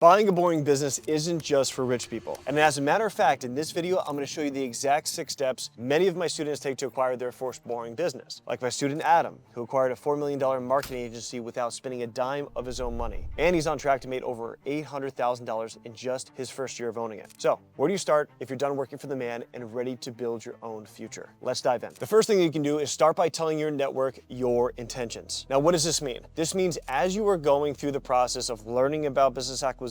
Buying a boring business isn't just for rich people. And as a matter of fact, in this video, I'm going to show you the exact 6 steps many of my students take to acquire their first boring business. Like my student Adam, who acquired a $4 million marketing agency without spending a dime of his own money. And he's on track to make over $800,000 in just his first year of owning it. So, where do you start if you're done working for the man and ready to build your own future? Let's dive in. The first thing you can do is start by telling your network your intentions. Now, what does this mean? This means as you are going through the process of learning about business acquisitions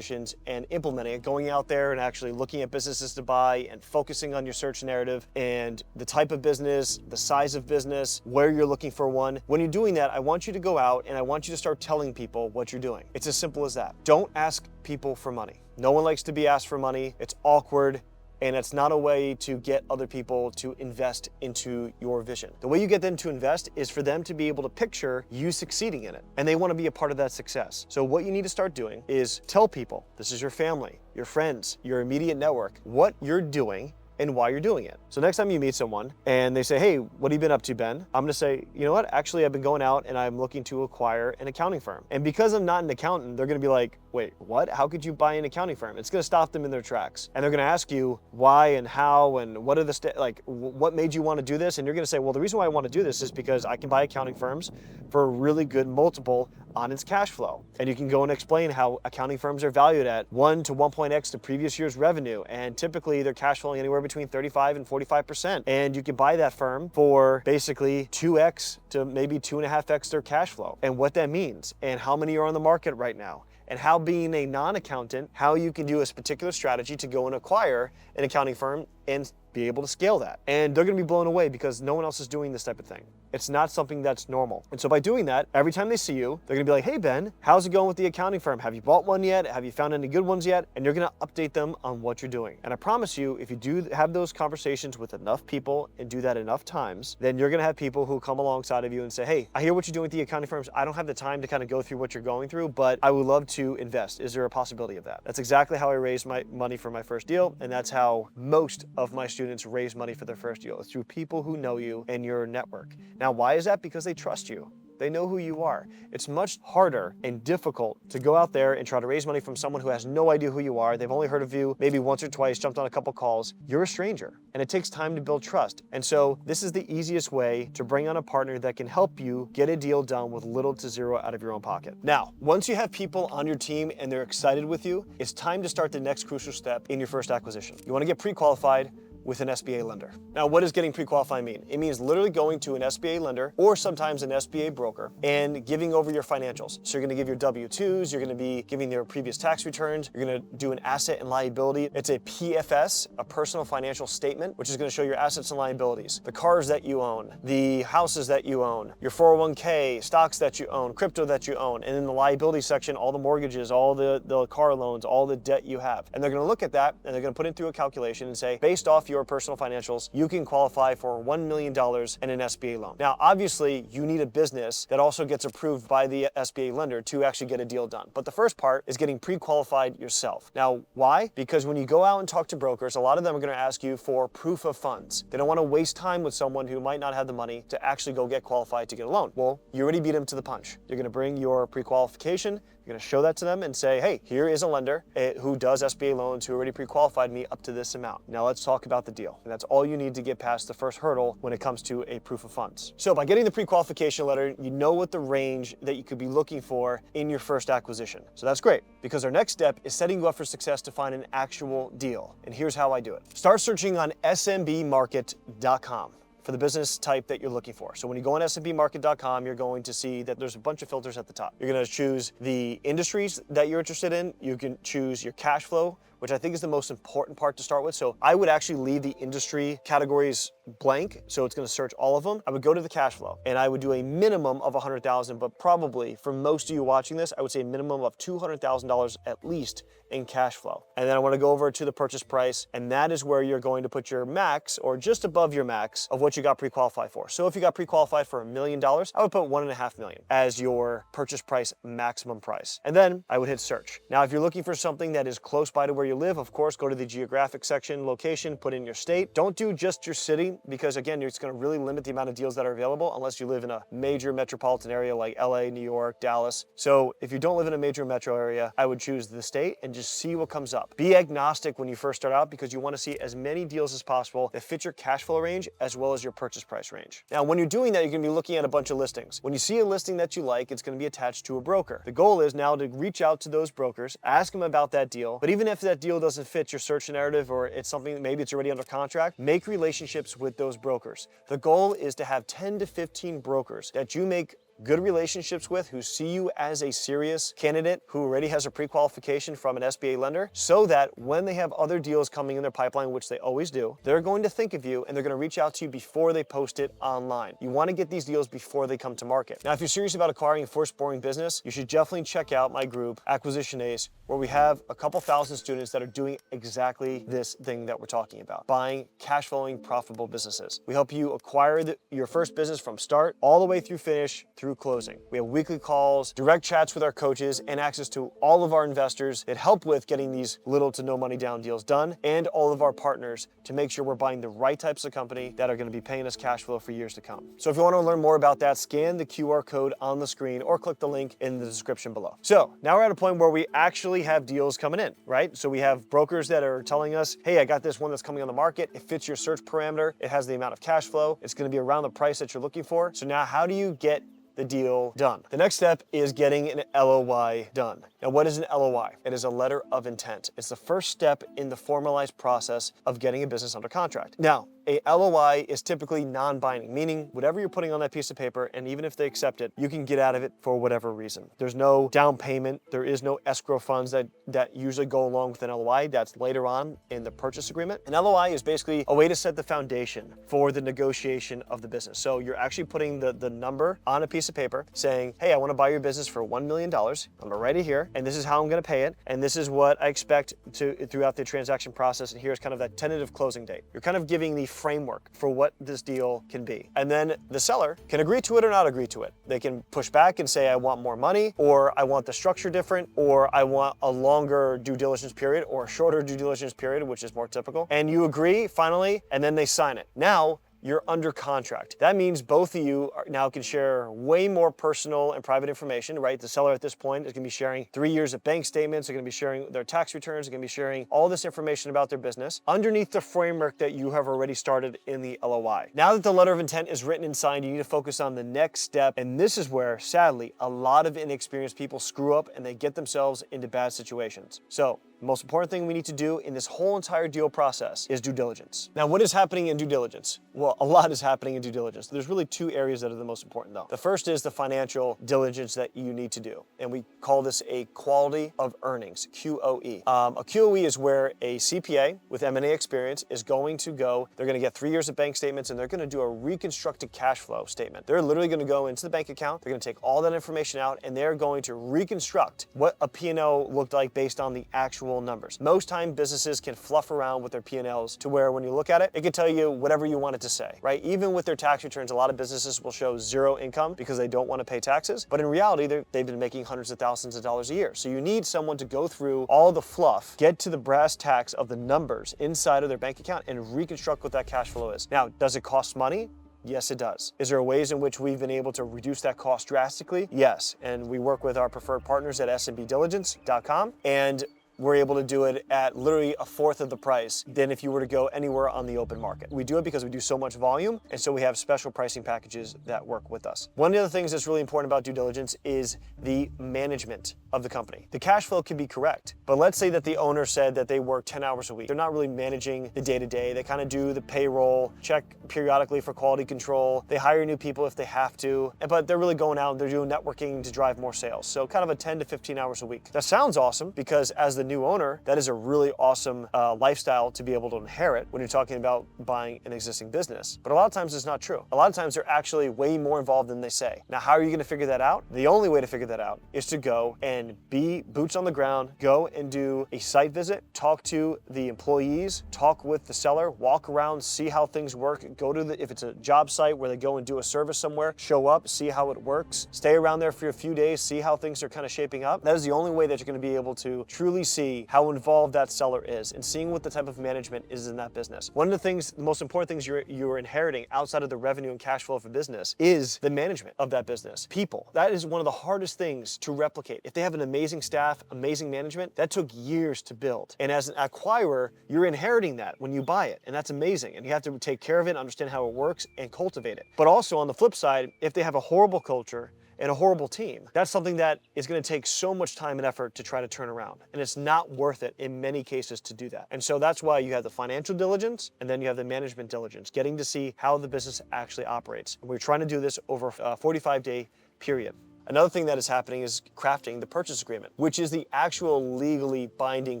and implementing it, going out there and actually looking at businesses to buy and focusing on your search narrative and the type of business, the size of business, where you're looking for one. When you're doing that, I want you to go out and I want you to start telling people what you're doing. It's as simple as that. Don't ask people for money. No one likes to be asked for money. It's awkward. And it's not a way to get other people to invest into your vision. The way you get them to invest is for them to be able to picture you succeeding in it. And they want to be a part of that success. So what you need to start doing is tell people, this is your family, your friends, your immediate network, what you're doing and why you're doing it. So next time you meet someone and they say, hey, what have you been up to, Ben? I'm gonna say, you know what? Actually, I've been going out and I'm looking to acquire an accounting firm. And because I'm not an accountant, they're gonna be like, wait, what? How could you buy an accounting firm? It's gonna stop them in their tracks. And they're gonna ask you why and how and what are the, what made you wanna do this? And you're gonna say, well, the reason why I wanna do this is because I can buy accounting firms for a really good multiple on its cash flow. And you can go and explain how accounting firms are valued at 1 to 1.x the previous year's revenue. And typically they're cash flowing anywhere between 35 and 45%. And you can buy that firm for basically 2x to maybe 2.5x their cash flow. And what that means and how many are on the market right now. And how being a non-accountant, how you can do a particular strategy to go and acquire an accounting firm and be able to scale that. And they're gonna be blown away because no one else is doing this type of thing. It's not something that's normal. And so by doing that, every time they see you, they're gonna be like, hey Ben, how's it going with the accounting firm? Have you bought one yet? Have you found any good ones yet? And you're gonna update them on what you're doing. And I promise you, if you do have those conversations with enough people and do that enough times, then you're gonna have people who come alongside of you and say, hey, I hear what you're doing with the accounting firms. I don't have the time to kind of go through what you're going through, but I would love to invest. Is there a possibility of that? That's exactly how I raised my money for my first deal. And that's how most of my students raise money for their first deal. It's through people who know you and your network. Now, why is that? Because they trust you. They know who you are. It's much harder and difficult to go out there and try to raise money from someone who has no idea who you are. They've only heard of you maybe once or twice, jumped on a couple calls. You're a stranger, and it takes time to build trust. And so this is the easiest way to bring on a partner that can help you get a deal done with little to zero out of your own pocket. Now, once you have people on your team and they're excited with you, it's time to start the next crucial step in your first acquisition. You want to get pre-qualified with an SBA lender. Now, what does getting pre-qualified mean? It means literally going to an SBA lender or sometimes an SBA broker and giving over your financials. So you're gonna give your W-2s, you're gonna be giving their previous tax returns, you're gonna do an asset and liability. It's a PFS, a personal financial statement, which is gonna show your assets and liabilities, the cars that you own, the houses that you own, your 401k, stocks that you own, crypto that you own, and in the liability section, all the mortgages, all the car loans, all the debt you have. And they're gonna look at that and they're gonna put it through a calculation and say, based off your personal financials, you can qualify for $1 million and an SBA loan. Now, obviously, you need a business that also gets approved by the SBA lender to actually get a deal done. But the first part is getting pre-qualified yourself. Now, why? Because when you go out and talk to brokers, a lot of them are going to ask you for proof of funds. They don't want to waste time with someone who might not have the money to actually go get qualified to get a loan. Well, you already beat them to the punch. You're going to bring your pre-qualification. You're gonna show that to them and say, hey, here is a lender who does SBA loans who already pre-qualified me up to this amount. Now let's talk about the deal. And that's all you need to get past the first hurdle when it comes to a proof of funds. So by getting the pre-qualification letter, you know what the range that you could be looking for in your first acquisition. So that's great, because our next step is setting you up for success to find an actual deal. And here's how I do it. Start searching on smbmarket.com. for the business type that you're looking for. So when you go on smbmarket.com, you're going to see that there's a bunch of filters at the top. You're gonna choose the industries that you're interested in. You can choose your cash flow, which I think is the most important part to start with. So I would actually leave the industry categories blank, so it's gonna search all of them. I would go to the cash flow, and I would do a minimum of 100,000, but probably for most of you watching this, I would say a minimum of $200,000 at least in cash flow. And then I wanna go over to the purchase price, and that is where you're going to put your max, or just above your max, of what you got pre-qualified for. So if you got pre-qualified for $1 million, I would put $1.5 million as your purchase price maximum price. And then I would hit search. Now, if you're looking for something that is close by to where you live, of course, go to the geographic section, location, put in your state. Don't do just your city because again, it's going to really limit the amount of deals that are available unless you live in a major metropolitan area like LA, New York, Dallas. So if you don't live in a major metro area, I would choose the state and just see what comes up. Be agnostic when you first start out because you want to see as many deals as possible that fit your cash flow range as well as your purchase price range. Now, when you're doing that, you're going to be looking at a bunch of listings. When you see a listing that you like, it's going to be attached to a broker. The goal is now to reach out to those brokers, ask them about that deal. But even if that deal doesn't fit your search narrative or it's something that maybe it's already under contract, make relationships with those brokers. The goal is to have 10 to 15 brokers that you make good relationships with, who see you as a serious candidate who already has a pre-qualification from an SBA lender, so that when they have other deals coming in their pipeline, which they always do, they're going to think of you and they're going to reach out to you before they post it online. You want to get these deals before they come to market. Now, if you're serious about acquiring a forced borrowing business, you should definitely check out my group, Acquisition ACE, where we have a couple thousand students that are doing exactly this thing that we're talking about, buying cash flowing profitable businesses. We help you acquire your first business from start all the way through finish, through closing. We have weekly calls, direct chats with our coaches, and access to all of our investors that help with getting these little to no money down deals done, and all of our partners to make sure we're buying the right types of company that are going to be paying us cash flow for years to come. So if you want to learn more about that, scan the QR code on the screen or click the link in the description below. So now we're at a point where we actually have deals coming in, right? So we have brokers that are telling us, hey, I got this one that's coming on the market. It fits your search parameter. It has the amount of cash flow. It's going to be around the price that you're looking for. So now how do you get the deal done? The next step is getting an LOI done. Now, what is an LOI? It is a letter of intent. It's the first step in the formalized process of getting a business under contract. Now, a LOI is typically non-binding, meaning whatever you're putting on that piece of paper, and even if they accept it, you can get out of it for whatever reason. There's no down payment. There is no escrow funds that usually go along with an LOI. That's later on in the purchase agreement. An LOI is basically a way to set the foundation for the negotiation of the business. So you're actually putting the number on a piece of paper saying, hey, I want to buy your business for $1 million. I'm going to write it here, and this is how I'm going to pay it, and this is what I expect throughout the transaction process, and here's kind of that tentative closing date. You're kind of giving the framework for what this deal can be. And then the seller can agree to it or not agree to it. They can push back and say, I want more money, or I want the structure different, or I want a longer due diligence period or a shorter due diligence period, which is more typical. And you agree finally, and then they sign it. Now, you're under contract. That means both of you now can share way more personal and private information, right? The seller at this point is going to be sharing 3 years of bank statements, they're going to be sharing their tax returns, they're going to be sharing all this information about their business underneath the framework that you have already started in the LOI. Now that the letter of intent is written and signed, you need to focus on the next step, and this is where, sadly, a lot of inexperienced people screw up and they get themselves into bad situations. So, the most important thing we need to do in this whole entire deal process is due diligence. Now, what is happening in due diligence? Well, a lot is happening in due diligence. There's really two areas that are the most important though. The first is the financial diligence that you need to do. And we call this a quality of earnings, QOE. A QOE is where a CPA with M&A experience is going to go, they're gonna get 3 years of bank statements and they're gonna do a reconstructed cash flow statement. They're literally gonna go into the bank account, they're gonna take all that information out and they're going to reconstruct what a P&L looked like based on the actual numbers. Most time businesses can fluff around with their P&Ls to where when you look at it, it can tell you whatever you want it to say, right? Even with their tax returns, a lot of businesses will show zero income because they don't want to pay taxes. But in reality, they've been making hundreds of thousands of dollars a year. So you need someone to go through all the fluff, get to the brass tacks of the numbers inside of their bank account and reconstruct what that cash flow is. Now, does it cost money? Yes, it does. Is there ways in which we've been able to reduce that cost drastically? Yes. And we work with our preferred partners at smbdiligence.com, and we're able to do it at literally a fourth of the price than if you were to go anywhere on the open market. We do it because we do so much volume, and so we have special pricing packages that work with us. One of the things that's really important about due diligence is the management of the company. The cash flow can be correct, but let's say that the owner said that they work 10 hours a week. They're not really managing the day-to-day. They kind of do the payroll, check periodically for quality control. They hire new people if they have to, but they're really going out and they're doing networking to drive more sales. So kind of a 10 to 15 hours a week. That sounds awesome because as the new owner, that is a really awesome lifestyle to be able to inherit when you're talking about buying an existing business. But a lot of times it's not true. A lot of times they're actually way more involved than they say. Now, how are you going to figure that out? The only way to figure that out is to go and be boots on the ground, go and do a site visit, talk to the employees, talk with the seller, walk around, see how things work, go to if it's a job site where they go and do a service somewhere, show up, see how it works, stay around there for a few days, see how things are kind of shaping up. That is the only way that you're going to be able to truly see see how involved that seller is and seeing what the type of management is in that business. One of the things, the most important things you're inheriting outside of the revenue and cash flow of a business is the management of that business. People. That is one of the hardest things to replicate. If they have an amazing staff, amazing management, that took years to build. And as an acquirer, you're inheriting that when you buy it, and that's amazing. And you have to take care of it, understand how it works, and cultivate it. But also on the flip side, if they have a horrible culture and a horrible team, that's something that is going to take so much time and effort to try to turn around. And it's not worth it in many cases to do that. And so that's why you have the financial diligence and then you have the management diligence, getting to see how the business actually operates. And we're trying to do this over a 45-day period. Another thing that is happening is crafting the purchase agreement, which is the actual legally binding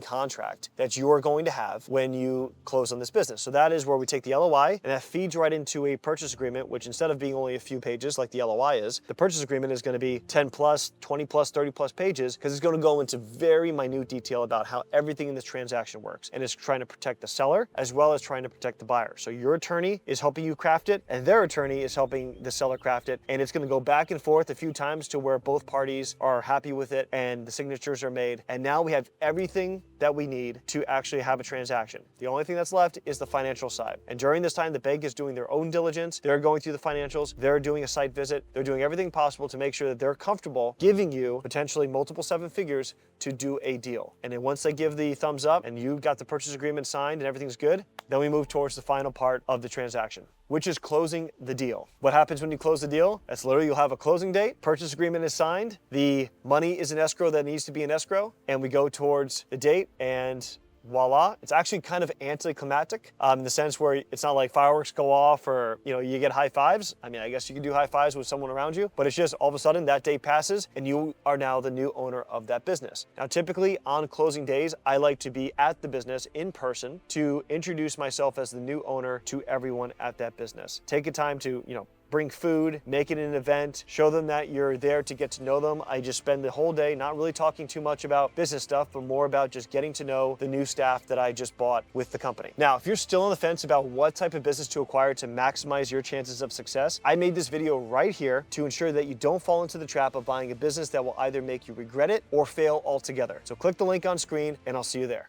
contract that you're going to have when you close on this business. So that is where we take the LOI and that feeds right into a purchase agreement, which instead of being only a few pages like the LOI is, the purchase agreement is going to be 10 plus, 20 plus, 30 plus pages because it's going to go into very minute detail about how everything in this transaction works. And it's trying to protect the seller as well as trying to protect the buyer. So your attorney is helping you craft it and their attorney is helping the seller craft it. And it's going to go back and forth a few times to where both parties are happy with it and the signatures are made. And now we have everything that we need to actually have a transaction. The only thing that's left is the financial side. And during this time, the bank is doing their own diligence. They're going through the financials. They're doing a site visit. They're doing everything possible to make sure that they're comfortable giving you potentially multiple seven figures to do a deal. And then once they give the thumbs up and you got the purchase agreement signed and everything's good, then we move towards the final part of the transaction, which is closing the deal. What happens when you close the deal? That's literally you'll have a closing date, purchase agreement is signed, the money is in escrow that needs to be in escrow, and we go towards the date and voila. It's actually kind of anticlimactic in the sense where it's not like fireworks go off or you get high fives. I mean, I guess you can do high fives with someone around you, but it's just all of a sudden that day passes and you are now the new owner of that business. Now, typically on closing days, I like to be at the business in person to introduce myself as the new owner to everyone at that business. Take a time to, bring food, make it an event, show them that you're there to get to know them. I just spend the whole day not really talking too much about business stuff, but more about just getting to know the new staff that I just bought with the company. Now, if you're still on the fence about what type of business to acquire to maximize your chances of success, I made this video right here to ensure that you don't fall into the trap of buying a business that will either make you regret it or fail altogether. So click the link on screen and I'll see you there.